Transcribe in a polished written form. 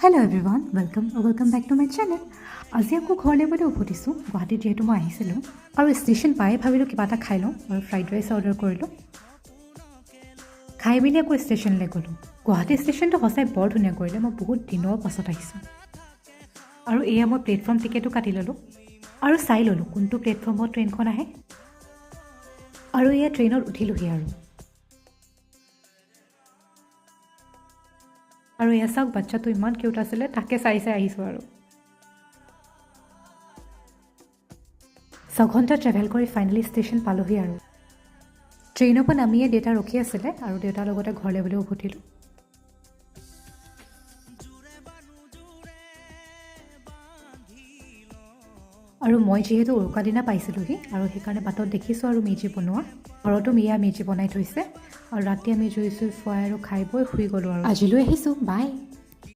Hello everyone, welcome back to my channel. আজি আকৌ ঘৰলৈ বুলি উভতিছোঁ গুৱাহাটীত যেহেতু মই আহিছিলোঁ আৰু ষ্টেচন পাই ভাবিলোঁ কিবা এটা খাই লওঁ আৰু ফ্ৰাইড ৰাইচ অৰ্ডাৰ কৰিলোঁ খাই মেলি আকৌ ষ্টেচনলৈ গ'লোঁ গুৱাহাটী ষ্টেচনটো সঁচাই বৰ ধুনীয়া কৰিলে মই বহুত দিনৰ পাছত আহিছোঁ আৰু এয়া মই প্লেটফৰ্ম টিকেটো কাটি ল'লোঁ আৰু চাই ল'লোঁ কোনটো প্লেটফৰ্মত ট্ৰেইনখন আহে আৰু এয়া ট্ৰেইনত উঠিলোঁহি আৰু এয়া চাওক বাচ্চাটো ইমান কিউট আছিলে তাকে চাই আহিছোঁ আৰু 6 ঘণ্টা ট্ৰেভেল কৰি ফাইনেলি ষ্টেচন পালোহি আৰু ট্ৰেইনৰ পৰা নামিয়ে দেউতা ৰখি আছিলে আৰু দেউতাৰ লগতে ঘৰলৈ বুলি উভতিলোঁ আৰু মই যিহেতু উৰুকা দিনা পাইছিলোঁহি আৰু সেইকাৰণে বাটত দেখিছোঁ আৰু মেজি বনোৱা ঘৰতো মিয়া মেজি বনাই থৈছে আৰু ৰাতি আমি জুই ফুৱাই আৰু খাই বৈ শুই গ'লোঁ আৰু আজিলৈ আহিছোঁ বাই